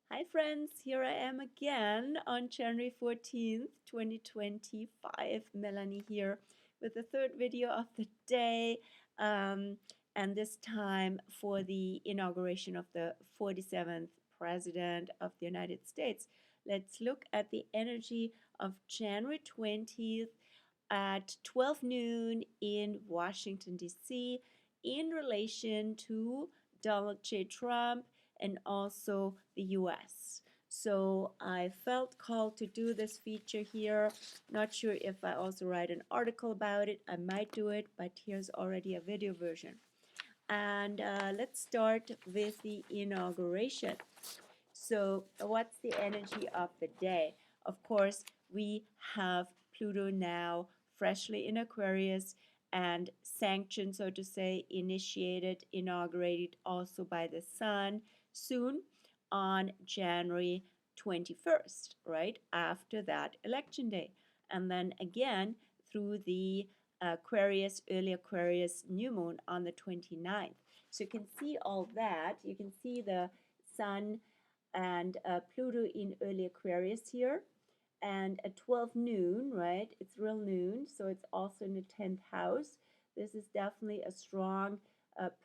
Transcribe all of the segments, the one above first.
Hi friends, here I am again on January 14th, 2025. Melanie here with the third video of the day, and this time for the inauguration of the 47th President of the United States. Let's look at the energy of January 20th at 12 noon in Washington, D.C. in relation to Donald J. Trump and also the US. So I felt called to do this feature here. Not sure if I also write an article about it. I might do it, but here's already a video version. And let's start with the inauguration. So what's the energy of the day? Of course, we have Pluto now freshly in Aquarius and sanctioned, so to say, initiated, inaugurated also by the Sun soon on January 21st, right after that election day. And then again through the early Aquarius new moon on the 29th. So you can see all that. You can see the Sun and Pluto in early Aquarius here. And at 12 noon, right, it's real noon, so it's also in the 10th house. This is definitely a strong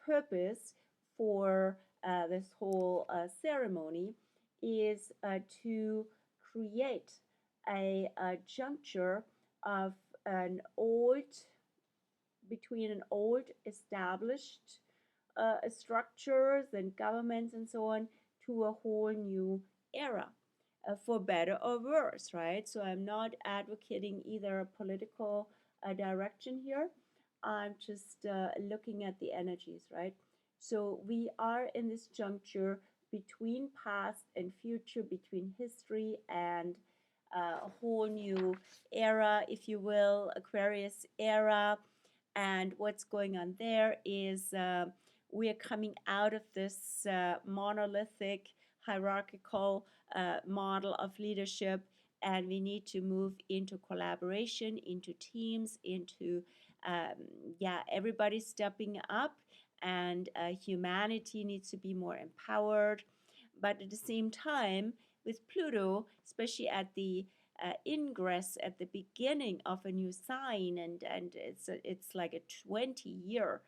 purpose for this whole ceremony is to create a juncture of an old, between an old established structures and governments and so on to a whole new era, for better or worse, right? So I'm not advocating either a political direction here. I'm just looking at the energies, right? So we are in this juncture between past and future, between history and a whole new era, if you will, Aquarius era. And what's going on there is we are coming out of this monolithic, hierarchical model of leadership, and we need to move into collaboration, into teams, into everybody stepping up, and humanity needs to be more empowered. But at the same time, with Pluto, especially at the ingress at the beginning of a new sign, and it's like a 20-year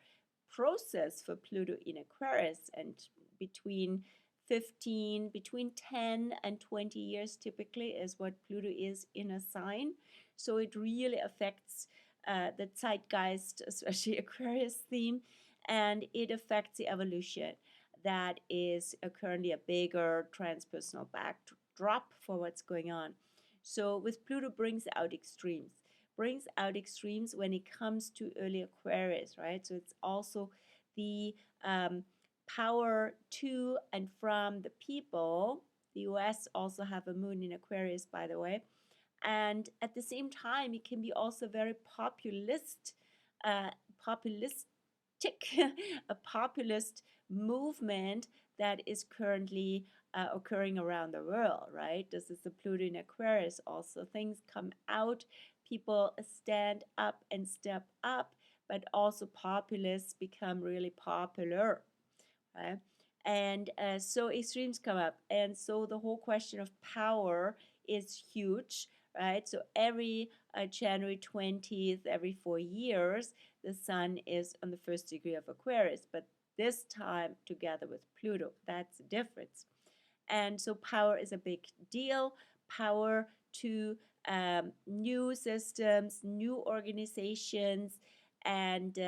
process for Pluto in Aquarius, and between 10 and 20 years typically is what Pluto is in a sign. So it really affects the zeitgeist, especially Aquarius theme, and it affects the evolution. That is currently a bigger transpersonal backdrop for what's going on. So with Pluto brings out extremes when it comes to early Aquarius, right? So it's also the power to and from the people. The US also have a moon in Aquarius, by the way. And at the same time, it can be also very populistic, a populist movement that is currently occurring around the world, right? This is the Pluto in Aquarius also. Things come out, people stand up and step up, but also populists become really popular, right? And so extremes come up. And so the whole question of power is huge, right? So every January 20th, every 4 years, the Sun is on the first degree of Aquarius. But this time together with Pluto, that's the difference. And so power is a big deal. Power to new systems, new organizations, and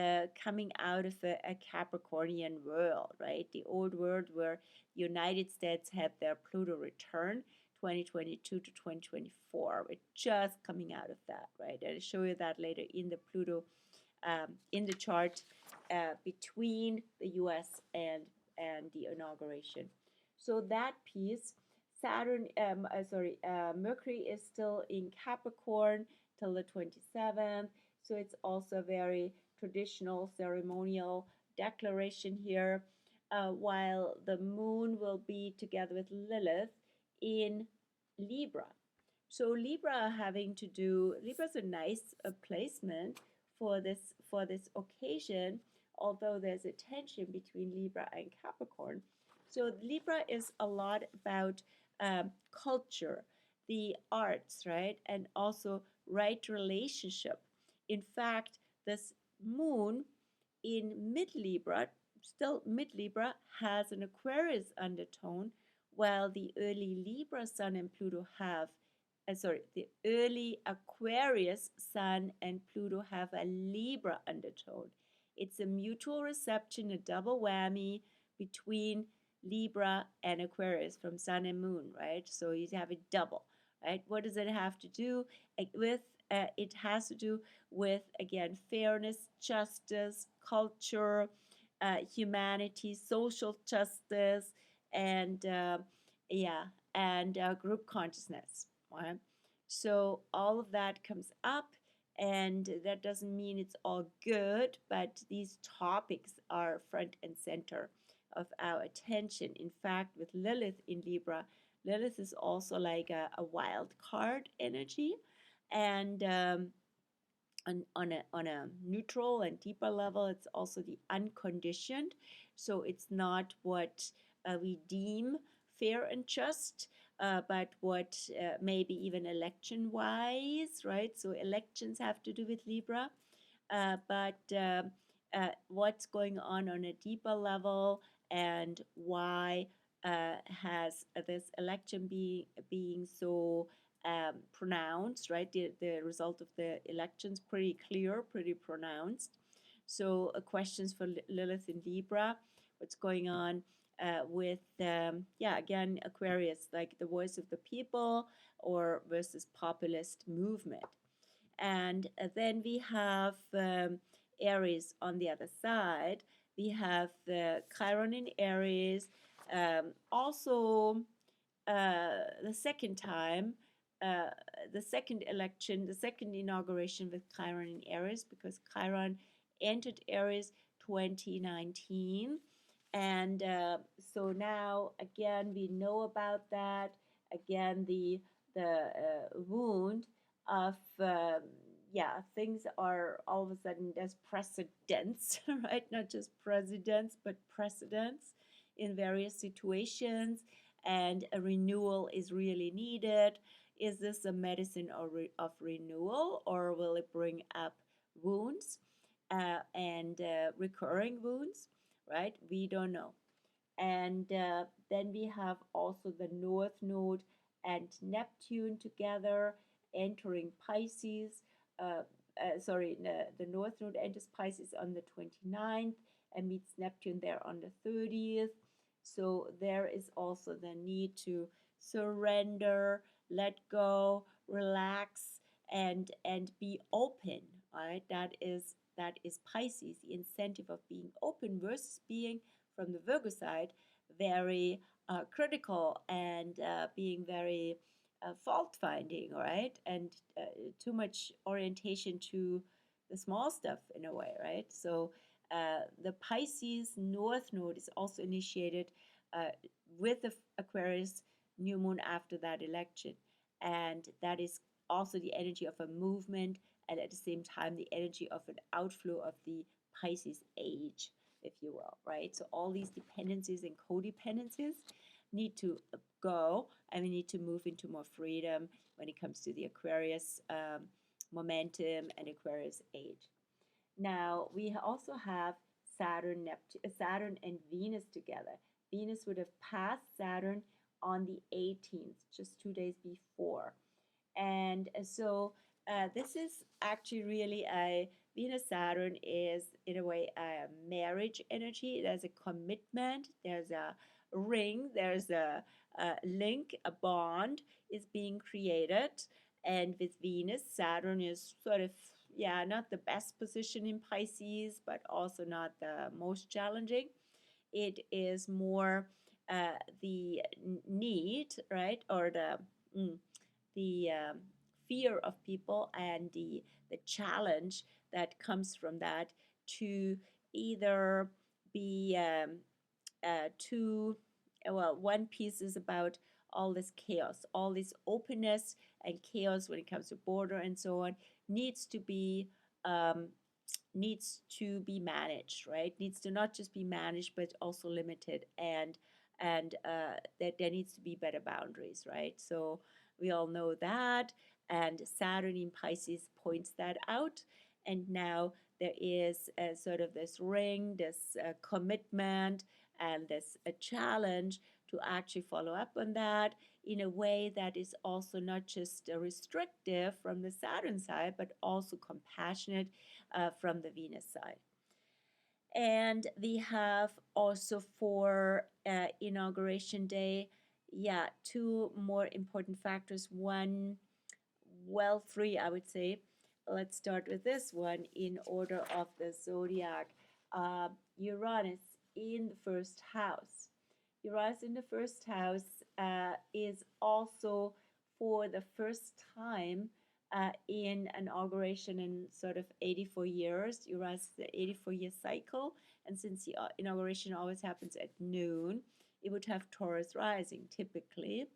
coming out of a Capricornian world, right? The old world where the United States had their Pluto return, 2022 to 2024. We're just coming out of that, right? I'll show you that later in the Pluto, in the chart between the US and the inauguration. So that piece, Mercury is still in Capricorn till the 27th. So it's also a very traditional ceremonial declaration here, while the moon will be together with Lilith in Libra. So Libra's a nice placement for this occasion, although there's a tension between Libra and Capricorn. So Libra is a lot about culture, the arts, right? And also right relationship. In fact, this moon in mid Libra, still mid Libra, has an Aquarius undertone, while the early Libra Sun and Pluto have, the early Aquarius Sun and Pluto have a Libra undertone. It's a mutual reception, a double whammy between Libra and Aquarius from Sun and Moon, right? So you have a double, right? What does it have to do with? It has to do with, again, fairness, justice, culture, humanity, social justice, and yeah, and group consciousness. Right? So all of that comes up, and that doesn't mean it's all good, but these topics are front and center of our attention. In fact, with Lilith in Libra, Lilith is also like a wild card energy, and on a neutral and deeper level, it's also the unconditioned. So it's not what we deem fair and just, but what maybe even election wise, right? So elections have to do with Libra, but what's going on a deeper level, and why has this election being so pronounced, right? The result of the elections pretty clear, pretty pronounced. So questions for Lilith in Libra, what's going on with, yeah, again, Aquarius, like the voice of the people or versus populist movement. And then we have Aries on the other side. We have the Chiron in Aries. Also, the second time, uh, the second election, the second inauguration with Chiron in Aries, because Chiron entered Aries 2019. And so now, again, we know about that. Again, the wound of, yeah, things are all of a sudden, there's precedents, right? Not just presidents, but precedents in various situations, and a renewal is really needed. Is this a medicine of renewal, or will it bring up wounds and recurring wounds, right? We don't know. And then we have also the North Node and Neptune together entering Pisces. The North Node enters Pisces on the 29th and meets Neptune there on the 30th. So there is also the need to surrender, let go, relax, and be open. Right? That is Pisces, the incentive of being open versus being, from the Virgo side, very critical and being very fault finding, right? And too much orientation to the small stuff in a way, right? So the Pisces North Node is also initiated uh, with the Aquarius new moon after that election. And that is also the energy of a movement, and at the same time, the energy of an outflow of the Pisces age, if you will, right? So all these dependencies and codependencies need to go, and we need to move into more freedom when it comes to the Aquarius momentum and Aquarius age. Now we also have Saturn and Venus together. Venus would have passed Saturn on the 18th, just 2 days before. And so this is actually really a Venus Saturn is in a way a marriage energy. There's a commitment, there's a ring, there's a link, a bond is being created. And with Venus, Saturn is sort of, yeah, not the best position in Pisces, but also not the most challenging. It is more the need, right, or the fear of people, and the challenge that comes from that, to either be too, well, one piece is about all this chaos, all this openness and chaos when it comes to border and so on, needs to be um, needs to be managed, right? Needs to not just be managed, but also limited. And and that there needs to be better boundaries, right? So we all know that, and Saturn in Pisces points that out. And now there is sort of this ring, this commitment, and this a challenge to actually follow up on that in a way that is also not just restrictive from the Saturn side, but also compassionate from the Venus side. And we have also for inauguration day, yeah, two more important factors. One, well, three, I would say. Let's start with this one in order of the zodiac. Uranus in the first house. Uranus in the first house is also for the first time in inauguration in sort of 84 years. Uranus is the 84-year cycle, and since the inauguration always happens at noon, it would have Taurus rising typically.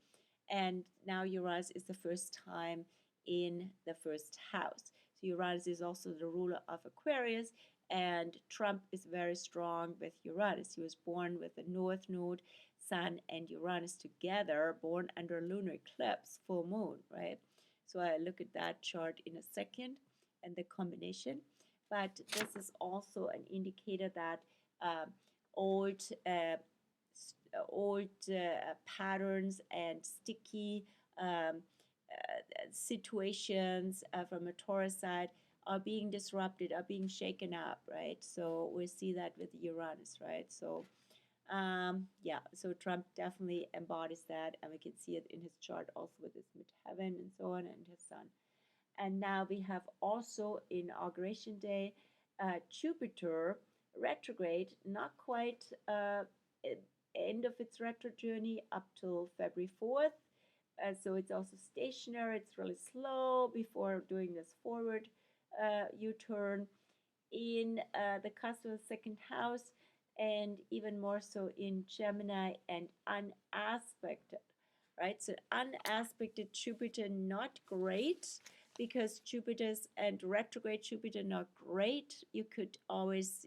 And now Uranus is the first time in the first house. So Uranus is also the ruler of Aquarius, and Trump is very strong with Uranus. He was born with the North Node, Sun, and Uranus together, born under lunar eclipse, full moon, right? So I look at that chart in a second and the combination. But this is also an indicator that old patterns and sticky situations from a Taurus side are being disrupted, are being shaken up, right? So we see that with Uranus, right? So yeah, so Trump definitely embodies that, and we can see it in his chart also with his midheaven and so on, and his sun. And now we have also inauguration day, Jupiter retrograde, not quite end of its retro journey up till February 4th. So it's also stationary, it's really slow before doing this forward U-turn in the cusp of the second house, and even more so in Gemini and unaspected, right? So unaspected Jupiter, not great, because Jupiter's and retrograde Jupiter, not great. You could always,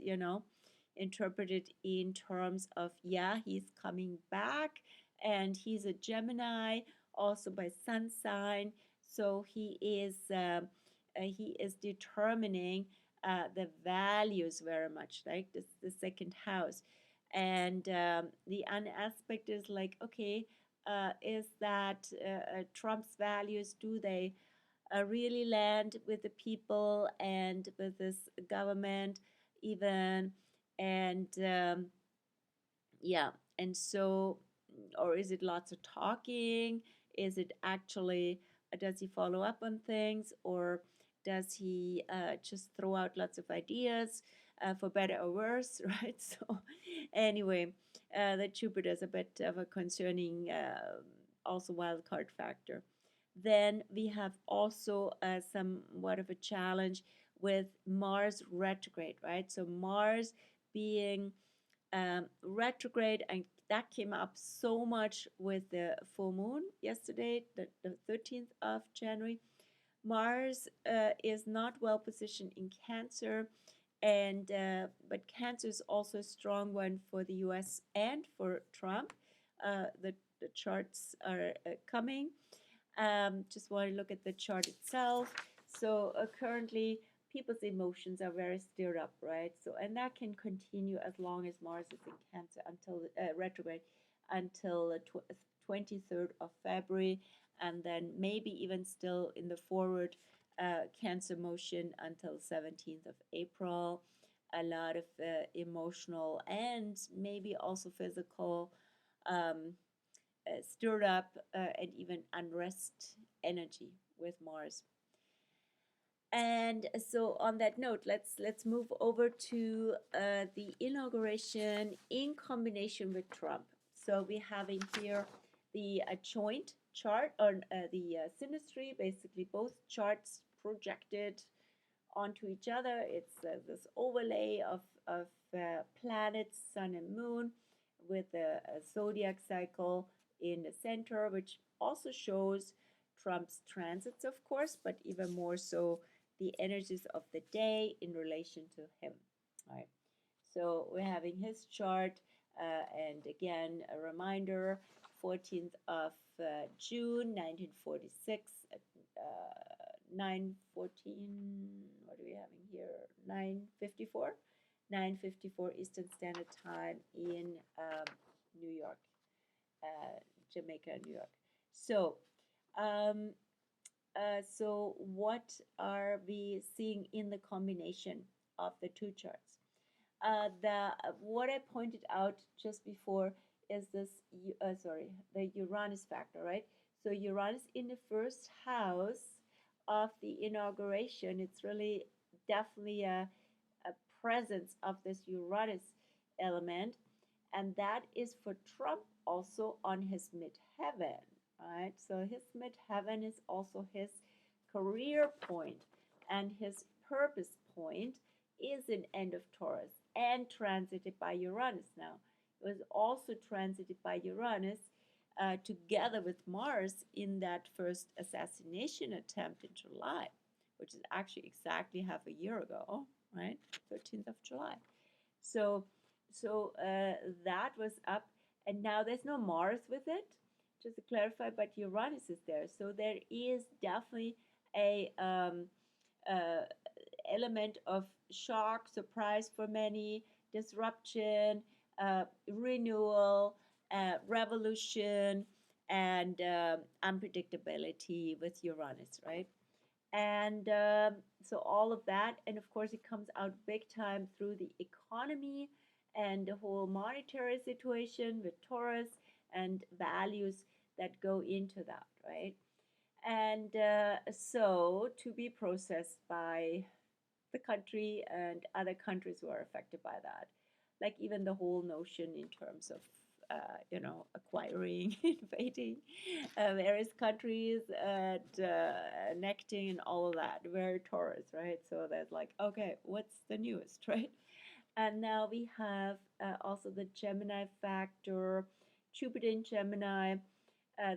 interpret it in terms of, yeah, he's coming back, and he's a Gemini, also by sun sign. So he is determining the values very much, like this, the second house. And the unaspect is like, okay, is that Trump's values, do they really land with the people and with this government even? And yeah, and so, or is it lots of talking? Is it actually, does he follow up on things, or does he just throw out lots of ideas for better or worse, right? So, anyway, the Jupiter is a bit of a concerning, also wild card factor. Then we have also somewhat of a challenge with Mars retrograde, right? So, Mars being retrograde, and that came up so much with the full moon yesterday, the 13th of January. Mars is not well positioned in Cancer, and but Cancer is also a strong one for the U.S. and for Trump. The charts are coming. Just want to look at the chart itself. So currently, people's emotions are very stirred up, right? So, and that can continue as long as Mars is in Cancer until retrograde until the 23rd of February, and then maybe even still in the forward Cancer motion until 17th of April. A lot of emotional and maybe also physical stirred up and even unrest energy with Mars. And so, on that note, let's move over to the inauguration in combination with Trump. So we're having here the joint chart, or the synastry, basically both charts projected onto each other. It's this overlay of planets, sun and moon, with a zodiac cycle in the center, which also shows Trump's transits, of course, but even more so the energies of the day in relation to him. All right. So we're having his chart And again, a reminder, 14th of June 1946 at 9:14, what are we having here? 9:54? 9:54 Eastern Standard Time in New York, Jamaica, New York. So, um, so what are we seeing in the combination of the two charts? The what I pointed out just before is this, the Uranus factor, right? So Uranus in the first house of the inauguration, it's really definitely a presence of this Uranus element, and that is for Trump also on his midheaven, right? So his midheaven is also his career point, and his purpose point is in end of Taurus and transited by Uranus. Now, it was also transited by Uranus together with Mars in that first assassination attempt in July, which is actually exactly half a year ago, right? 13th of July. So, that was up, and now there's no Mars with it, just to clarify, but Uranus is there. So there is definitely a element of shock, surprise for many, disruption, renewal, revolution, and unpredictability with Uranus, right? And so all of that, and of course, it comes out big time through the economy and the whole monetary situation with Taurus and values that go into that, right? And so to be processed by the country and other countries who are affected by that, like even the whole notion in terms of acquiring, invading various countries, and annexing and all of that, very Taurus, right? So that's like, okay, what's the newest, right? And now we have also the Gemini factor, Jupiter in Gemini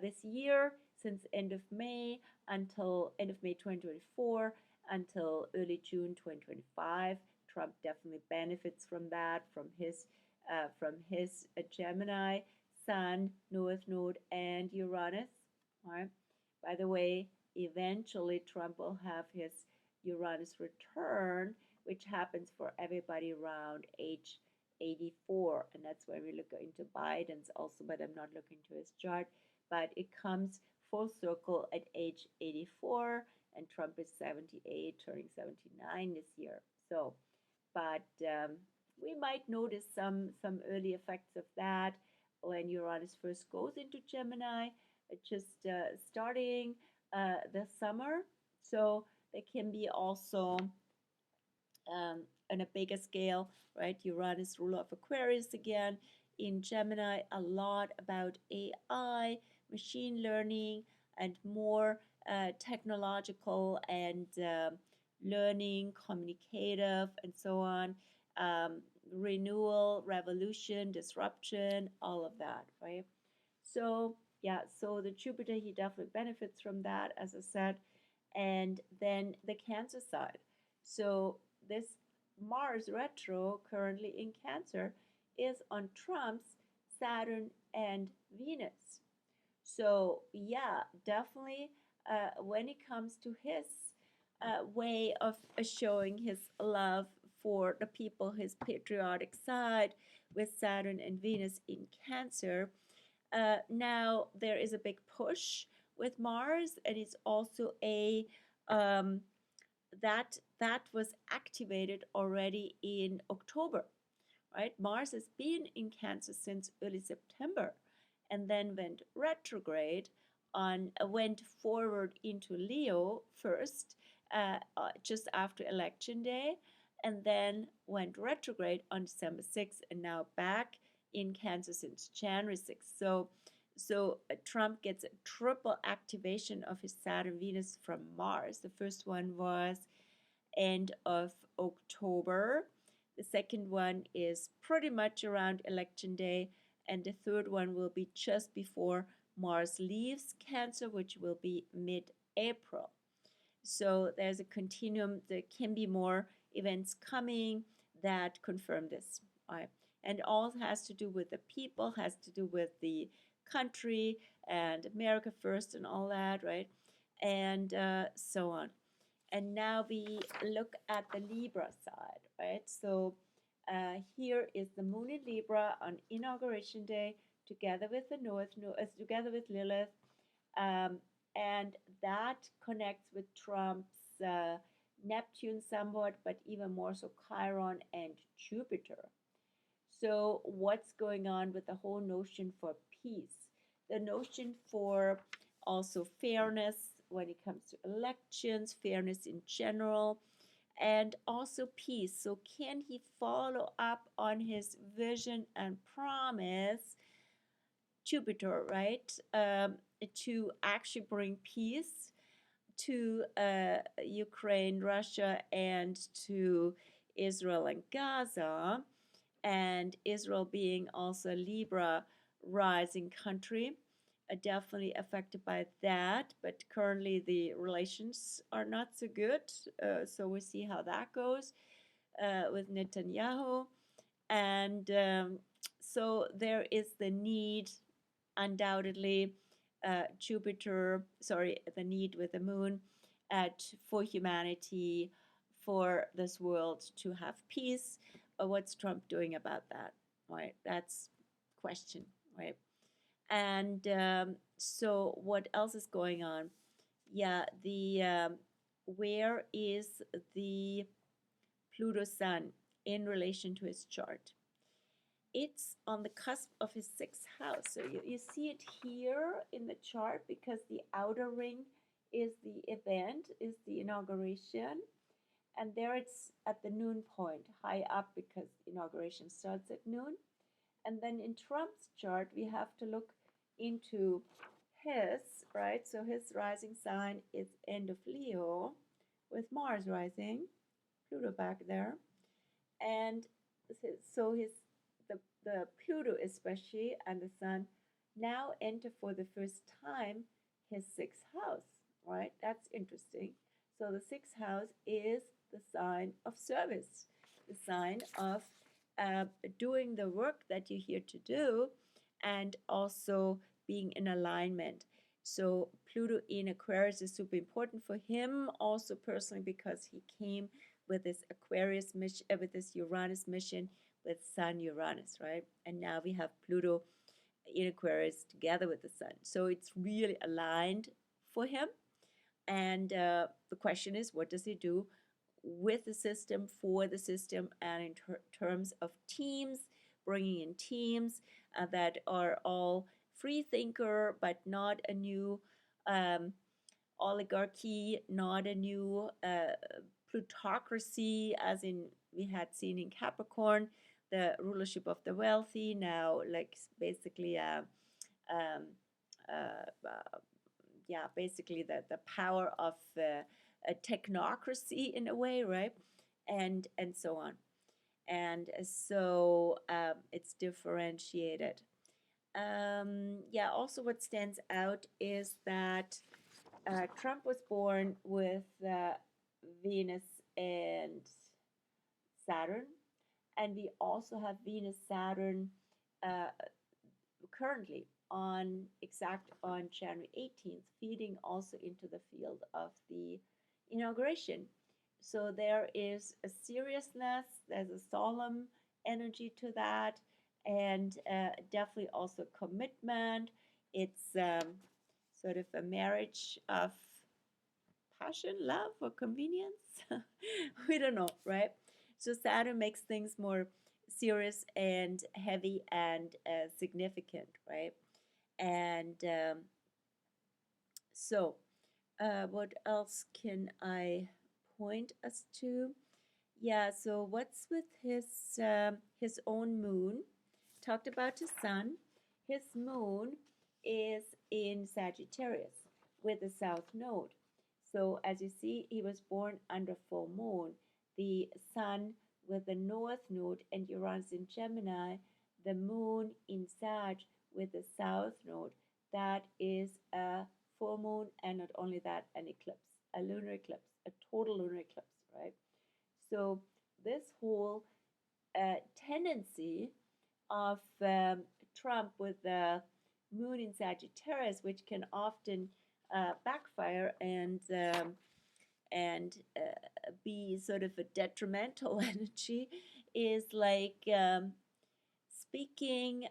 this year, since end of May until end of May 2024 until early June 2025. Trump definitely benefits from that, from his Gemini, Sun, North Node, and Uranus. Right? By the way, eventually Trump will have his Uranus return, which happens for everybody around age 84, and that's when we look into Biden's also, but I'm not looking to his chart. But it comes full circle at age 84, and Trump is 78, turning 79 this year. So, but we might notice some early effects of that when Uranus first goes into Gemini, just starting the summer. So there can be also on a bigger scale, right? Uranus, ruler of Aquarius again. In Gemini, a lot about AI, machine learning, and more technological and learning, communicative, and so on. Renewal, revolution, disruption, all of that, right? So, yeah, so the Jupiter, he definitely benefits from that, as I said. And then the Cancer side. So, this Mars retro currently in Cancer is on Trump's Saturn and Venus. So, yeah, definitely when it comes to his way of showing his love for the people, his patriotic side with Saturn and Venus in Cancer, now there is a big push with Mars, and it's also a um, that was activated already in October, right? Mars has been in Cancer since early September, and then went retrograde went forward into Leo first, just after Election Day, and then went retrograde on December 6th, and now back in Cancer since January 6th. So Trump gets a triple activation of his Saturn Venus from Mars. The first one was end of October. The second one is pretty much around Election Day, and the third one will be just before Mars leaves Cancer, which will be mid-April. So there's a continuum. There can be more events coming that confirm this. and all has to do with the people, has to do with the country and America first and all that, right? And so on. And now we look at the Libra side, right? So here is the moon in Libra on inauguration day, together with the North, together with Lilith, um, and that connects with Trump's Neptune somewhat, but even more so Chiron and Jupiter. So, what's going on with the whole notion for peace? The notion for also fairness when it comes to elections, fairness in general, and also peace. So, can he follow up on his vision and promise, Jupiter, right? To actually bring peace to Ukraine, Russia, and to Israel and Gaza, and Israel being also a Libra rising country, definitely affected by that. But currently the relations are not so good, so we see how that goes with Netanyahu, and so there is the need, undoubtedly, the need with the moon for humanity, for this world to have peace. What's Trump doing about that? Right, that's question, right? And so, what else is going on? Yeah, the where is the Pluto Sun in relation to his chart? It's on the cusp of his sixth house. So you see it here in the chart because the outer ring is the event, is the inauguration. And there it's at the noon point, high up because inauguration starts at noon. And then in Trump's chart, we have to look into his, right? So his rising sign is end of Leo with Mars rising, Pluto back there. And so the Pluto especially and the Sun now enter for the first time his sixth house, right? That's interesting. So the sixth house is the sign of service, the sign of doing the work that you're here to do, and also being in alignment. So Pluto in Aquarius is super important for him, also personally, because he came with this Aquarius mission, with this Uranus mission, with Sun Uranus, right? And now we have Pluto in Aquarius together with the Sun. So it's really aligned for him. And the question is, what does he do with the system, for the system, and in terms of teams, bringing in teams that are all free thinker, but not a new oligarchy, not a new plutocracy, as in we had seen in Capricorn, the rulership of the wealthy, now like basically um, basically the power of a technocracy in a way, right? And so on. And so it's differentiated. Also what stands out is that Trump was born with Venus and Saturn, and we also have Venus Saturn uh, currently on January 18th, feeding also into the field of the inauguration. So there is a seriousness, there's a solemn energy to that, and definitely also commitment. It's sort of a marriage of passion, love, or convenience. We don't know, right? So Saturn makes things more serious and heavy and significant, right? And what else can I point us to? Yeah, so what's with his own moon? Talked about his sun. His moon is in Sagittarius with the south node. So as you see, he was born under full moon. The sun with the north node and Uranus in Gemini, the moon in Sag with the south node. That is a full moon, and not only that, an eclipse, a lunar eclipse, a total lunar eclipse, right? So this whole tendency of Trump with the moon in Sagittarius, which can often backfire and be sort of a detrimental energy, is like speaking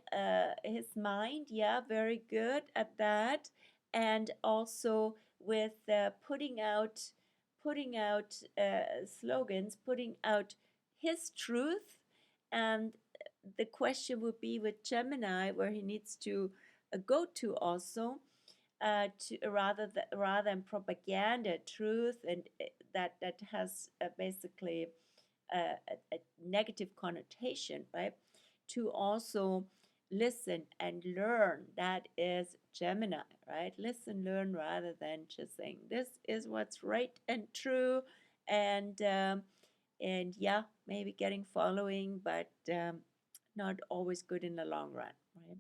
his mind. Yeah, very good at that, and also with putting out slogans, putting out his truth. And the question would be with Gemini, where he needs to go to also, to rather than propaganda, truth, and that has basically a negative connotation, right? To also listen and learn. That is Gemini, right? Listen, learn, rather than just saying this is what's right and true, and yeah, maybe getting following, but not always good in the long run, right?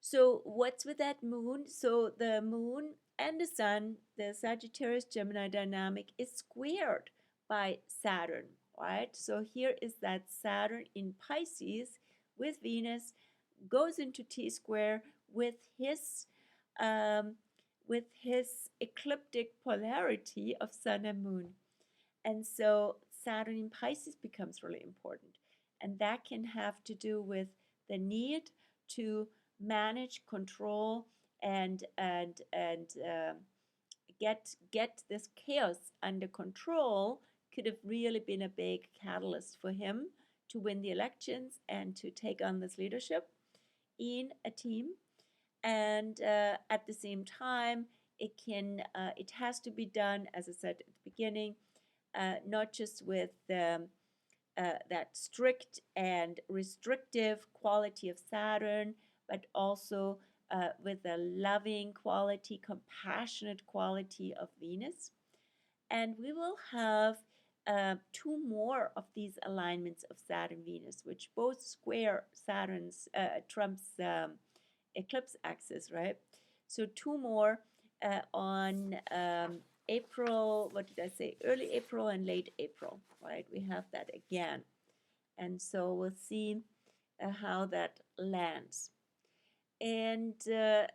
So what's with that moon? So the moon and the sun, the Sagittarius Gemini dynamic, is squared by Saturn, right? So here is that Saturn in Pisces with Venus goes into T square with his um, ecliptic polarity of sun and moon. And so Saturn in Pisces becomes really important. And that can have to do with the need to manage, control, and get this chaos under control. Could have really been a big catalyst for him to win the elections and to take on this leadership in a team. And at the same time, it has to be done, as I said at the beginning, not just with that strict and restrictive quality of Saturn, but also with the loving quality, compassionate quality of Venus. And we will have two more of these alignments of Saturn Venus, which both square Trump's eclipse axis, right? So two more on April, what did I say? Early April and late April, right? We have that again. And so we'll see how that lands. And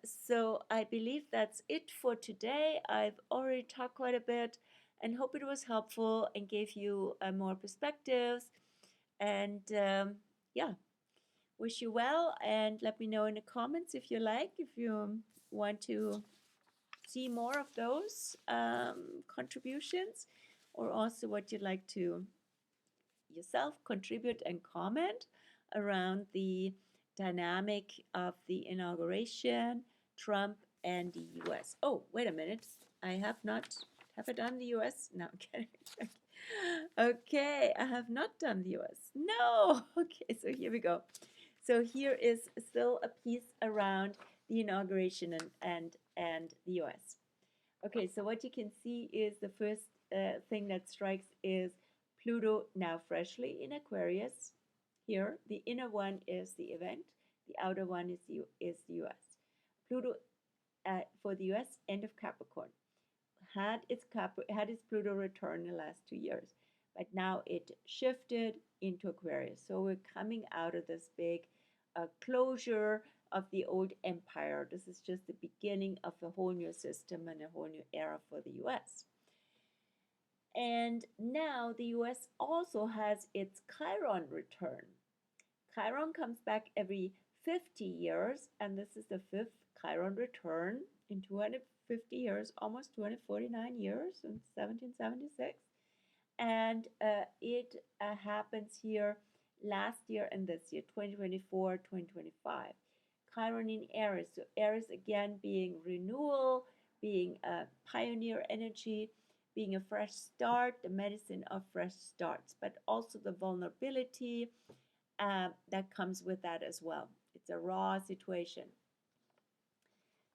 so I believe that's it for today. I've already talked quite a bit and hope it was helpful and gave you more perspectives. And yeah, wish you well, and let me know in the comments if you like, if you want to see more of those contributions, or also what you'd like to yourself contribute and comment around the dynamic of the inauguration, Trump and the US. Oh, wait a minute. I have I done the US? No, I'm kidding. Okay, I have not done the US. No. Okay, so here we go. So here is still a piece around the inauguration and the US. Okay, so what you can see is the first thing that strikes is Pluto now freshly in Aquarius. Here, the inner one is the event, the outer one is the US. Pluto for the US, end of Capricorn. Had its Pluto return in the last 2 years, but now it shifted into Aquarius. So we're coming out of this big closure of the old empire. This is just the beginning of a whole new system and a whole new era for the US. And now the US also has its Chiron return. Chiron comes back every 50 years, and this is the fifth Chiron return in 250 years, almost 249 years, in 1776. And it happens here last year and this year, 2024, 2025. Chiron in Aries, so Aries again being renewal, being a pioneer energy, being a fresh start, the medicine of fresh starts, but also the vulnerability that comes with that as well. It's a raw situation.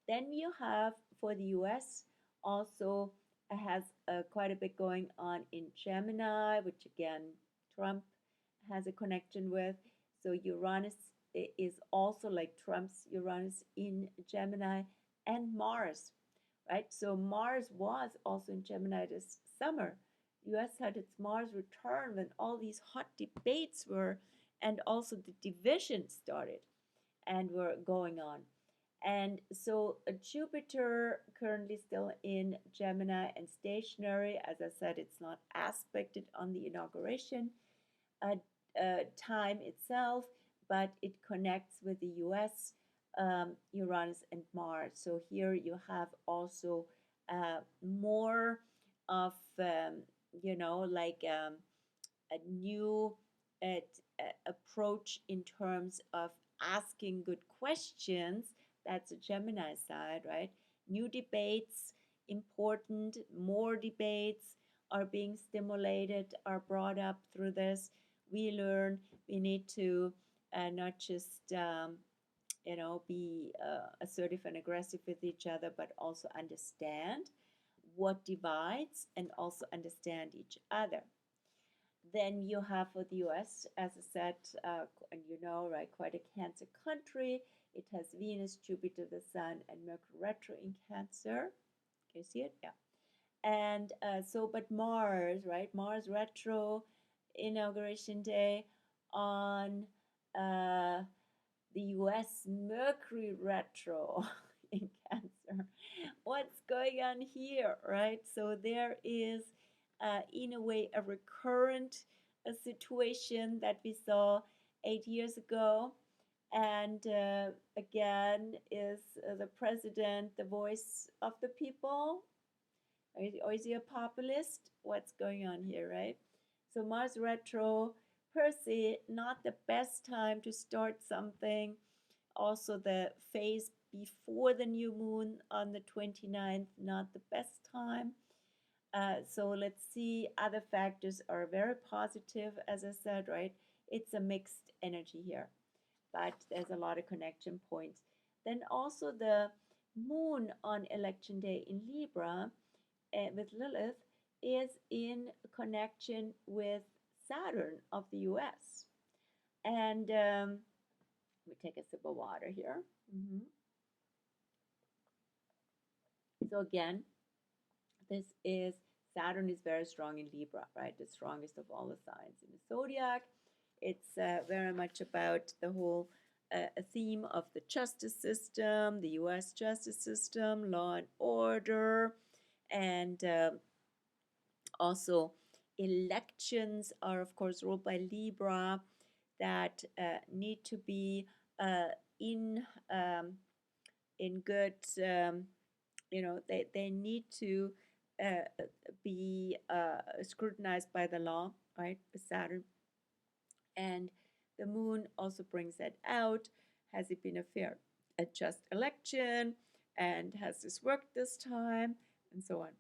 Then you have, for the US, also has quite a bit going on in Gemini, which again Trump has a connection with. So Uranus is also like Trump's Uranus in Gemini, and Mars, right? So Mars was also in Gemini this summer. US had its Mars return when all these hot debates were and also the division started and were going on. And so Jupiter currently still in Gemini and stationary. As I said, it's not aspected on the inauguration time itself, but it connects with the US, Uranus, and Mars. So here you have also more of, like a new uh, approach in terms of asking good questions. That's a Gemini side, right? New debates, important, more debates are being stimulated, are brought up through this. We learn we need to not just be assertive and aggressive with each other, but also understand what divides and also understand each other. Then you have for the US, as I said, and right, quite a Cancer country. It has Venus, Jupiter, the Sun, and Mercury retro in Cancer. Can you see it? Yeah. And but Mars, right? Mars retro, inauguration day on the US, Mercury retro in Cancer. What's going on here, right? So there is, in a way, a recurrent situation that we saw 8 years ago. And again, is the president the voice of the people? Or is he a populist? What's going on here, right? So Mars retro, per se, not the best time to start something. Also, the phase before the new moon on the 29th, not the best time. So let's see, other factors are very positive, as I said, right? It's a mixed energy here, but there's a lot of connection points. Then also the moon on election day in Libra with Lilith is in connection with Saturn of the US. And let me take a sip of water here. So again, this is Saturn is very strong in Libra, right? The strongest of all the signs in the zodiac. It's very much about the whole theme of the justice system, the US justice system, law and order, and also elections are, of course, ruled by Libra that need to be uh, in um, in good, they need to be scrutinized by the law, right? Saturn. And the moon also brings that out. Has it been a fair, a just election? And has this worked this time? And so on.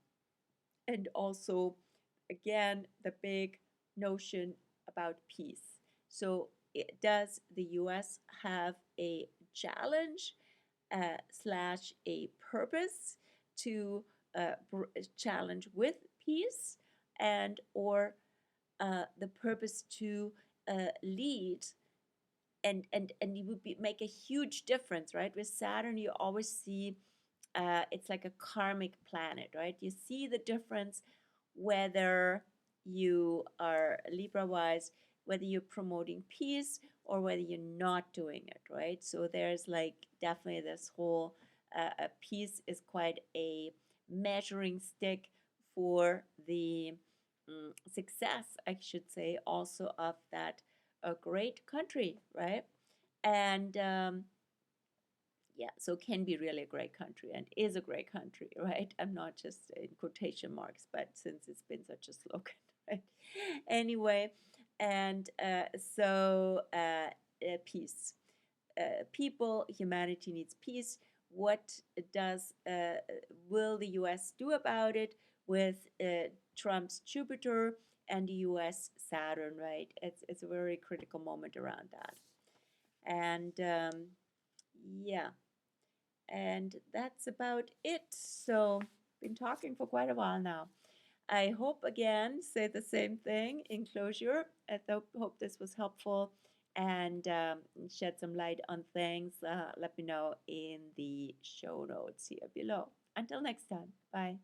And also, again, the big notion about peace. So, does the US have a challenge slash a purpose to challenge with peace, and or the purpose to lead, and it would make a huge difference, right? With Saturn, you always see it's like a karmic planet, right? You see the difference whether you are Libra wise, whether you're promoting peace or whether you're not doing it, right? So there's like definitely this whole peace is quite a measuring stick for the success, I should say, also of that great country, right? And yeah, so can be really a great country and is a great country, right? I'm not just in quotation marks, but since it's been such a slogan, right? Anyway, and peace. People, humanity needs peace. What does will the U.S. do about it with Trump's Jupiter and the U.S. Saturn? Right, it's a very critical moment around that, and yeah, and that's about it. So, been talking for quite a while now. I hope again, say the same thing in closure. I hope this was helpful and shed some light on things. Let me know in the show notes here below. Until next time, bye.